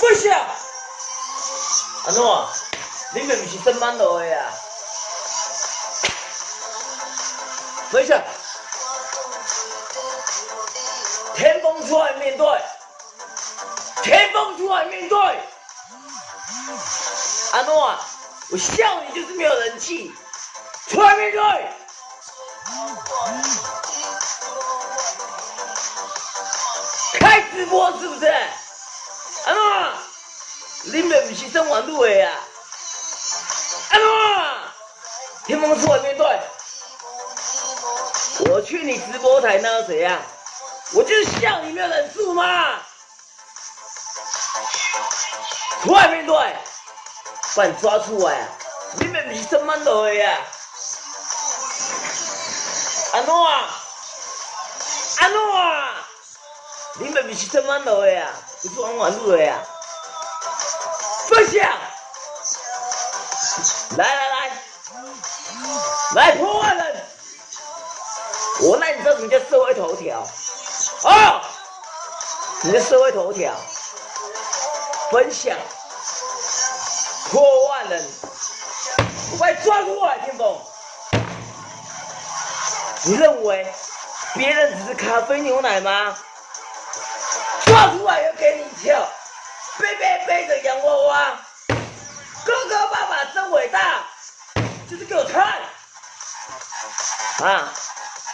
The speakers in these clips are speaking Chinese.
不是啊，安怎？你们不是升班落的啊？不是，天风出来面对，天风出来面对。安诺啊，我笑你就是没有人气，出来面对。开直播是不是？安诺啊，你们不是升完路的啊？安诺啊，天风出来面对。我去你直播台那又怎样？我就是笑你没有人数嘛。出来面对，把你抓出来啊！你们不是升班落的呀？安诺啊，安诺啊，你们不是升班落的呀？不是玩路的呀？分享，来破坏人！我让你知道什么叫社会头条啊！你的社会头条，分享，破万人，我把你抓出来，天风！你认为别人只是咖啡牛奶吗？抓出来要给你跳，背着洋娃娃，哥哥爸爸真伟大，就是给我看啊！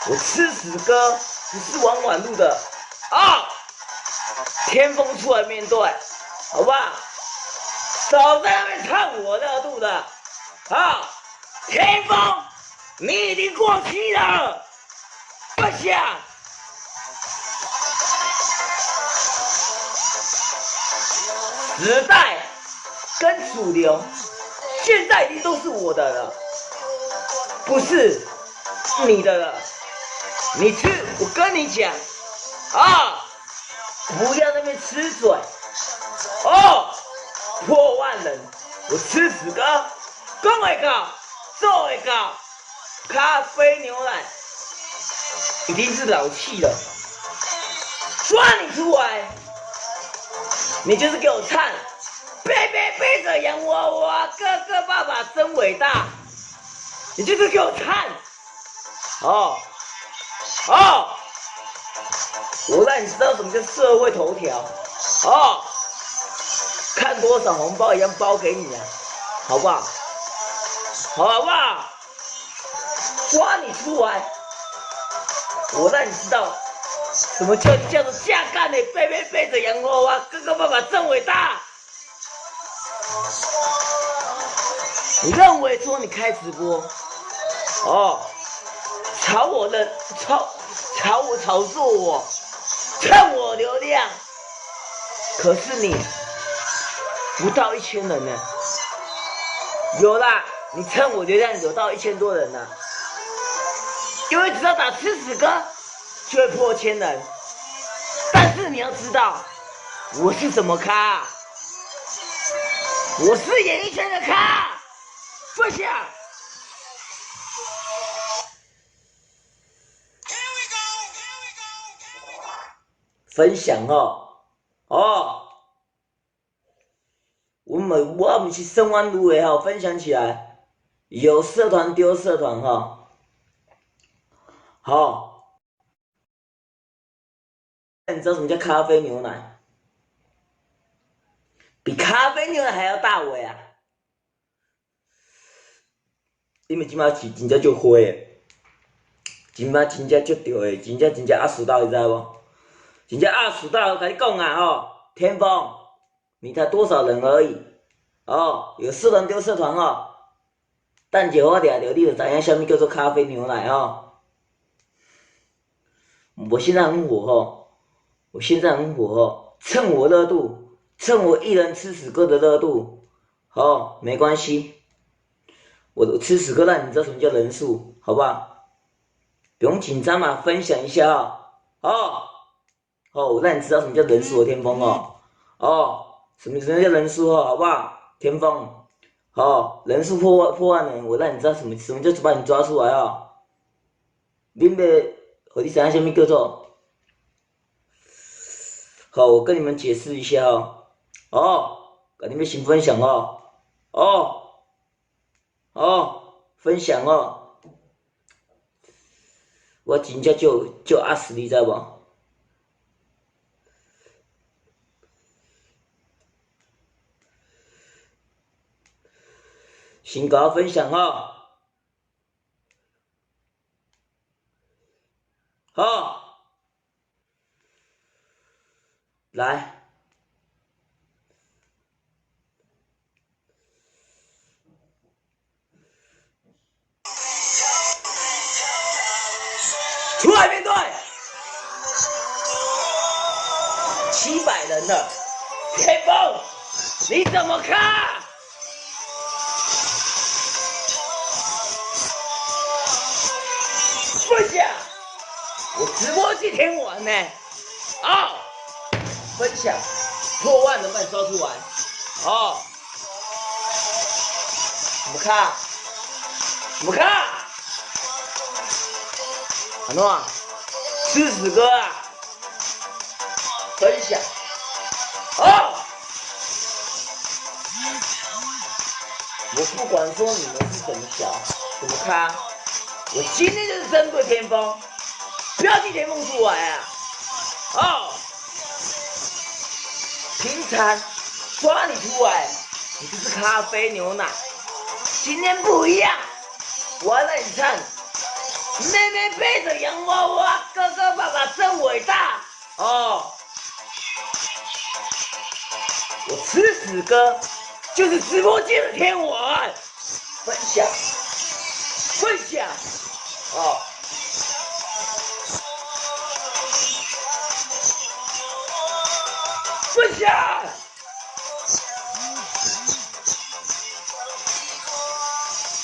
我吃屎哥不是玩晚路的啊！天风出来面对，好不好？少在那边唱我热度的啊！天风，你已经过期了，不想。时代跟主流，现在已经都是我的了，不是你的了。你吃，我跟你讲啊，不要那边吃嘴哦，破万人，我吃屎哥，讲会到，做会到，咖啡牛奶已经是老气了，抓你出来，你就是给我唱，背着洋娃娃，哥哥爸爸真伟大，你就是给我唱，哦。哦，我让你知道什么叫社会头条哦，看多少红包一样包给你啊，好不好？好不好？抓你出来，我让你知道什么叫做下干的背着洋娃娃，哥哥爸爸真伟大。你认为说你开直播哦？炒我炒作我，蹭我流量，可是你不到1000人呢，有啦，你蹭我流量有到1000多人呢，因为只要打吃屎哥就会破1000人，但是你要知道我是什么咖，我是演艺圈的咖，分享。分享哦，我们是升完路的哈，分享起来，有社团丢社团哈，好，你知道什么叫咖啡牛奶？比咖啡牛奶还要大尾啊！你们今麦是真正就灰的，今麦真正就对的，真正压死到，你知无？真正压死到，我跟你讲啊吼，天风，你才多少人而已哦，有社团丢社团哦，等者我掠着你就知影什么叫做咖啡牛奶哦。我现在很火哦，我现在很火哦，蹭我热度，蹭我一人吃屎哥的热度，哦，没关系，我吃屎哥让你知道什么叫人数，好不好？不用紧张嘛，分享一下哦，我让你知道什么叫人数的天风哦，什么叫人数哦，好不好？天风，人数破万人，我让你知道什么叫把你抓出来哦，恁要，和你知影什么叫做？好，我跟你们解释一下哦。哦，甲你要先分享哦，哦分享哦，我真正就压死你知无？先甲我分享哦，好，来，出来面对，700人了，天风，你怎么看？分享，我直播今天玩呢，哦，分享，破万能不能刷出来？哦，怎么看？怎么看？阿诺啊，吃屎哥啊！分享，哦，我不管说你们是怎么想，怎么看，我今天就是针对天风，不要寄天风出来啊！哦，平常抓你出来，你就是咖啡牛奶，今天不一样，我要让你唱。妹妹背着洋娃娃，哥哥爸爸真伟大哦！我吃屎哥就是直播间的天王，分享，分享哦！分享，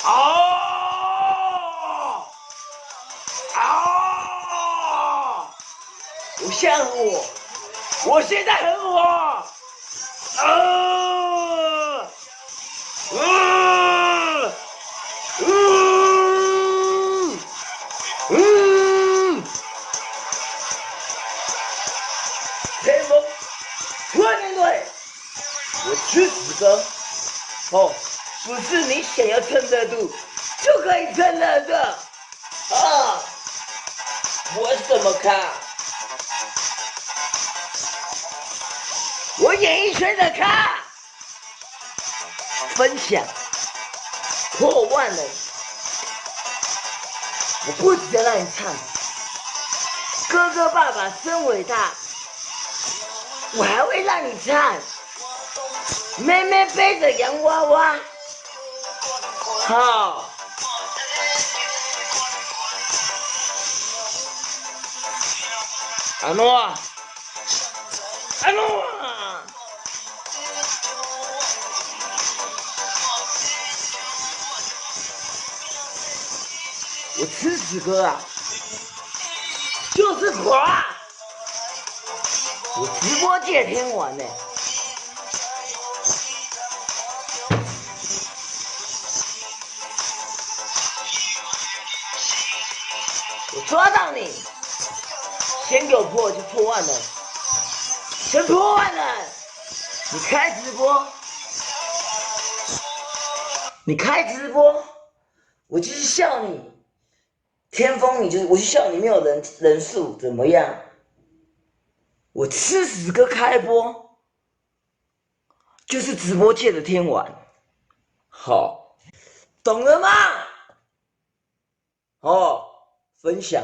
哦哦！我现在很火，我现在很火，天风，快面对！我吃屎哥，哦，不是你想要撑得住就可以撑得住啊！我怎么看？我演艺圈的看，分享破万人，我不只要让你唱，哥哥爸爸真伟大，我还会让你唱，妹妹背着洋娃娃，好。阿诺啊，阿诺啊！我吃屎哥啊，就是滑！我直播界天王呢，我抓到你，先给我破就破万了，先破万了！你开直播，你开直播，我就是笑你。天风，你就是我就笑你没有人数怎么样？我吃屎哥开播，就是直播界的天王，好，懂了吗？哦，分享，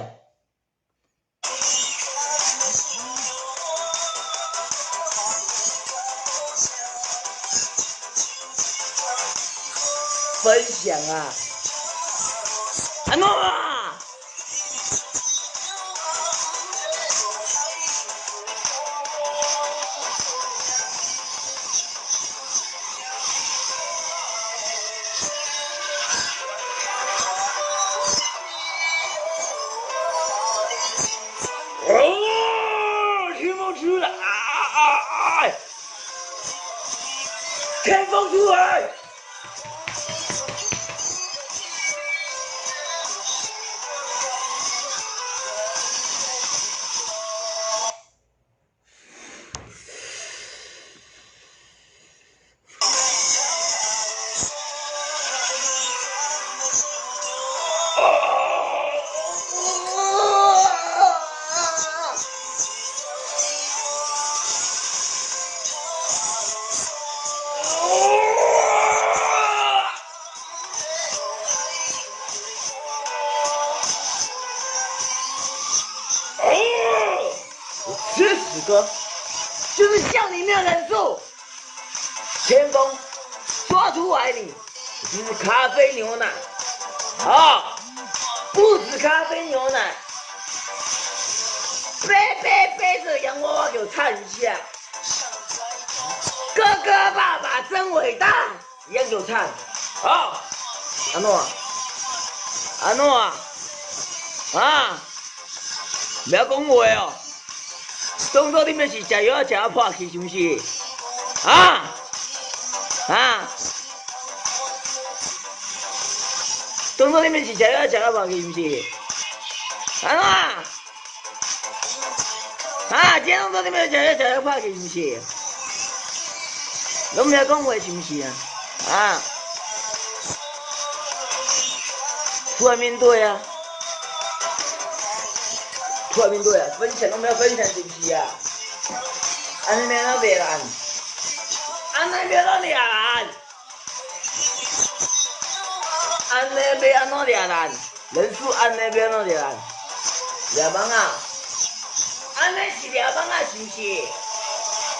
分享啊！阿诺啊！哦，天风出来啊！天风出来！吃屎哥，就是叫你没有人数。天风抓出来你，是咖啡牛奶啊，不止咖啡牛奶，背着洋娃娃给我唱一下。哥哥爸爸真伟大，一样给我唱。好，阿诺啊，不要讲话哦。当作你们是食药食啊破去是不是？啊！当作你们是食药食啊破去是不是？安怎今天当作你们食药食啊破去是不是？拢不要讲话是不是啊？出来面对啊！出来面对啊！分享拢不要分享是不是啊？安尼要哪袂烂？安尼要哪掠烂？安尼要安怎掠烂？人数安尼要安怎掠烂？掠蚊啊！安尼是掠蚊啊是不是？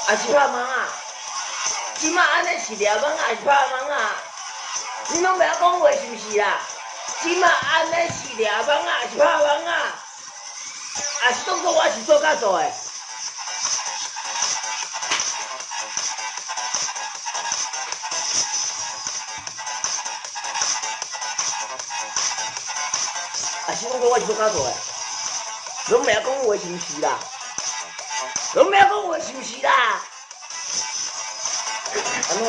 还是拍蚊啊？即马安尼是掠蚊啊还是拍蚊啊？你拢袂晓讲话是不是啦？即马安尼是掠蚊啊还是拍蚊啊？还是当作我是做甲做诶？还是当作我是做甲做诶？拢袂晓讲话是不是啦？拢袂晓讲话是不是啦？安怎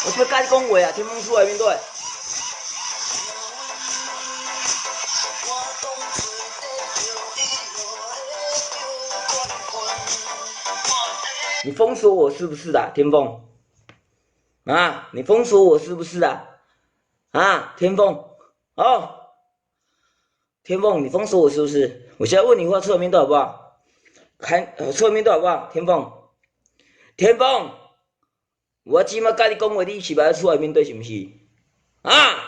我要甲你讲话啊！天风出来面对。你封锁我是不是的，天风？啊，你封锁我是不是的？啊，天风，哦，天风，你封锁我是不是？我现在问你话，出来面对好不好？出来面对好不好？天风，我即马甲你讲话，你是不要出来面对是不是？啊？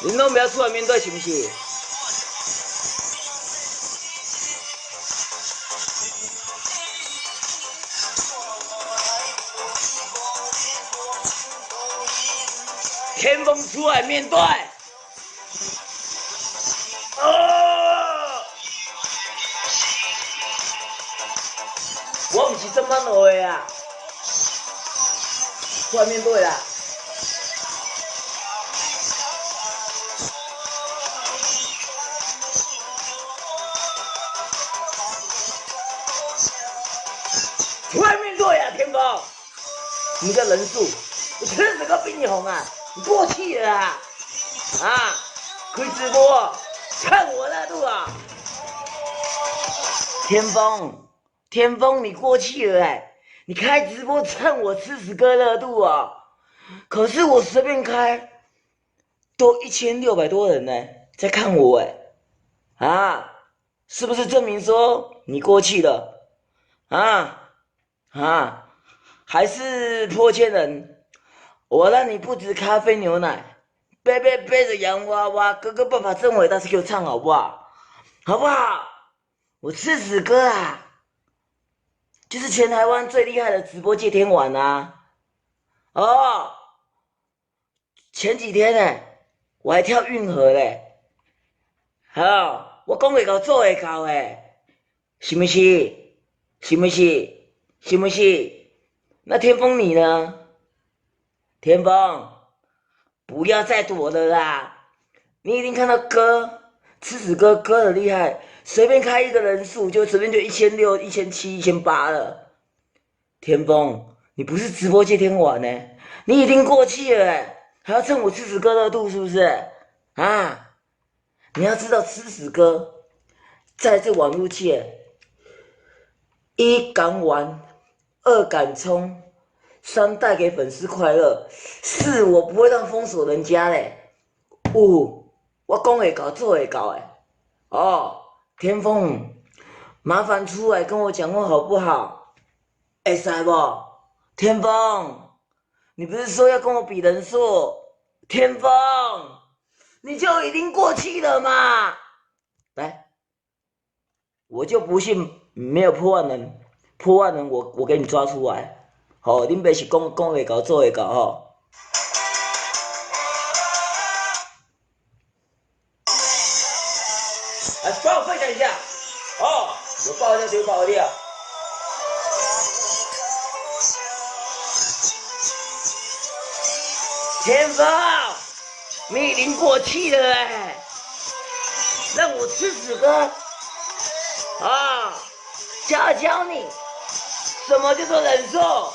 你拢不要出来面对是不是？天风出来面对。我不是这么弄的啊！出来面对啦！出来面对啊，天风！你的人数，我吃死个比你红啊！你过气了啊！啊，开直播看我热度啊！天风，你过气了你开直播蹭我吃屎哥热度啊！可是我随便开，都1600多人在看我是不是证明说你过气了？还是破千人？我让你不止咖啡牛奶，背着洋娃娃，哥哥爸爸真伟大，是给我唱好不好？好不好？我吃屎哥啊！就是全台湾最厉害的直播界天王啊！哦，前几天我还跳运河嘞，我讲会到做会到是不是？那天风你呢？天风，不要再躲了啦！你一定看到吃屎哥的厉害，随便开一个人数就随便就1600、1700、1800了。天风，你不是直播界天王你已经过气了还要蹭我吃屎哥热度是不是？你要知道吃屎哥在这网络界，1敢玩，2敢冲，3带给粉丝快乐，4我不会让封锁人家嘞，5我讲会到做会到天风，麻烦出来跟我讲话好不好？会使不？天风，你不是说要跟我比人数？天风，你就已经过气了嘛？来，我就不信没有破万人，破万人我给你抓出来。好，恁爸是讲会到做会到吼。来，帮我分享一下。哦，有爆料就有爆料。天风，你已经过气了哎，让我吃屎哥啊！教教你什么叫做忍受。